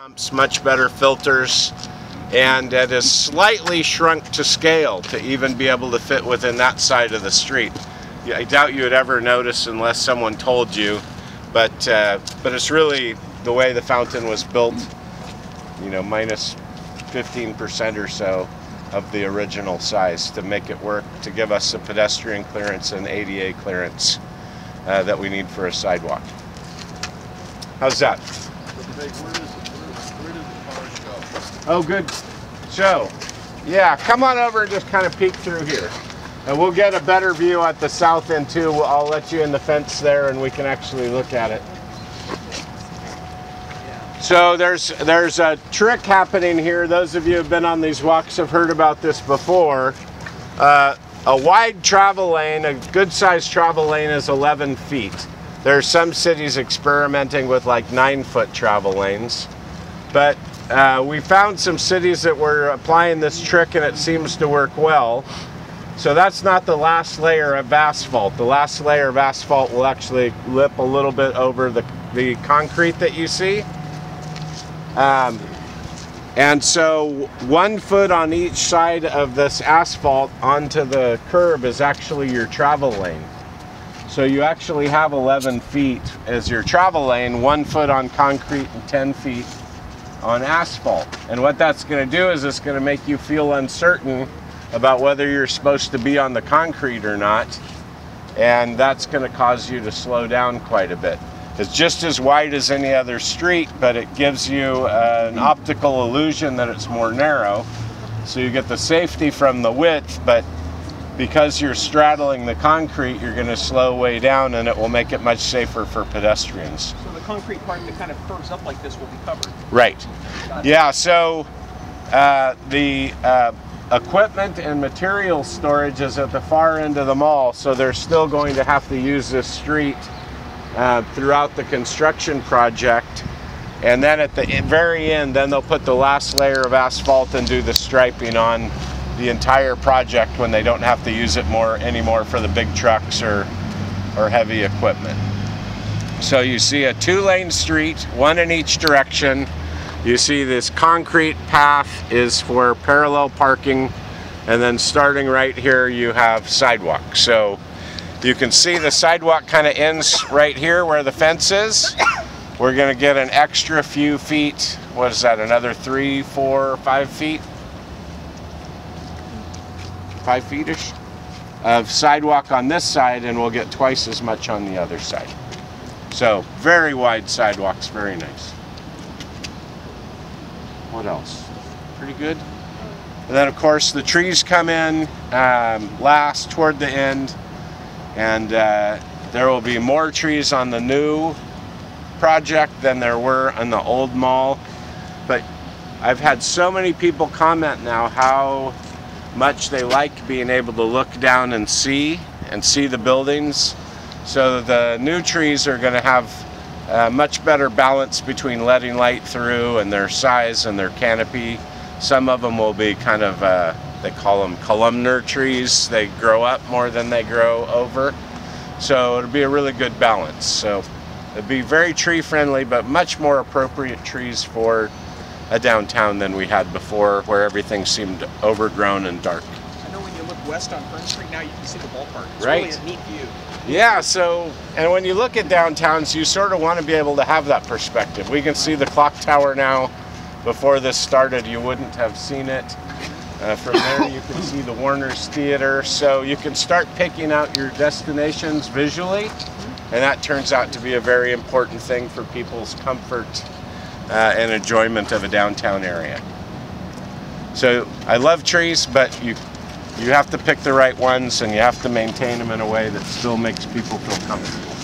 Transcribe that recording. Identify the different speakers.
Speaker 1: pumps, much better filters, and it is slightly shrunk to scale to even be able to fit within that side of the street. I doubt you would ever notice unless someone told you, but it's really the way the fountain was built, you know, minus 15% or so of the original size to make it work, to give us the pedestrian clearance and ADA clearance that we need for a sidewalk. How's that?
Speaker 2: Where does the cars go?
Speaker 1: Oh, good show. Yeah, come on over and just kind of peek through here. And we'll get a better view at the south end too. I'll let you in the fence there and we can actually look at it. So there's a trick happening here. Those of you who have been on these walks have heard about this before. A wide travel lane, a good sized travel lane is 11 feet. There are some cities experimenting with like 9-foot travel lanes. But we found some cities that were applying this trick and it seems to work well. So that's not the last layer of asphalt. The last layer of asphalt will actually lip a little bit over the concrete that you see. And so 1 foot on each side of this asphalt onto the curb is actually your travel lane. So you actually have 11 feet as your travel lane, 1 foot on concrete and 10 feet on asphalt. And what that's going to do is it's going to make you feel uncertain about whether you're supposed to be on the concrete or not. And that's going to cause you to slow down quite a bit. It's just as wide as any other street, but it gives you an optical illusion that it's more narrow. So you get the safety from the width, but because you're straddling the concrete, you're going to slow way down and it will make it much safer for pedestrians.
Speaker 3: So the concrete part that kind of curves up like this will be covered?
Speaker 1: Right. Yeah, so the equipment and material storage is at the far end of the mall, so they're still going to have to use this street throughout the construction project. And then at the very end, then they'll put the last layer of asphalt and do the striping on the entire project when they don't have to use it anymore for the big trucks or heavy equipment. So you see a 2-lane street, 1 in each direction. You see this concrete path is for parallel parking, and then starting right here you have sidewalk. So you can see the sidewalk kind of ends right here where the fence is. We're going to get an extra few feet. What is that, another 3, 4, 5 feet? 5 feet-ish of sidewalk on this side, and we'll get twice as much on the other side. So very wide sidewalks, very nice. What else? Pretty good. And then of course the trees come in last toward the end, and there will be more trees on the new project than there were on the old mall. But I've had so many people comment now how much they like being able to look down and see the buildings. So the new trees are going to have much better balance between letting light through and their size and their canopy. Some of them will be kind of, they call them columnar trees. They grow up more than they grow over. So it'll be a really good balance. So it'll be very tree friendly, but much more appropriate trees for a downtown than we had before, where everything seemed overgrown and dark.
Speaker 3: I know when you look west on Front Street now, you can see the ballpark. It's
Speaker 1: right.
Speaker 3: Really a neat view.
Speaker 1: Yeah, so, and when you look at downtowns, you sort of want to be able to have that perspective. We can see the clock tower now. Before this started, you wouldn't have seen it. From there, you can see the Warnors theater. So you can start picking out your destinations visually, and that turns out to be a very important thing for people's comfort and enjoyment of a downtown area. So I love trees, but you have to pick the right ones, and you have to maintain them in a way that still makes people feel comfortable.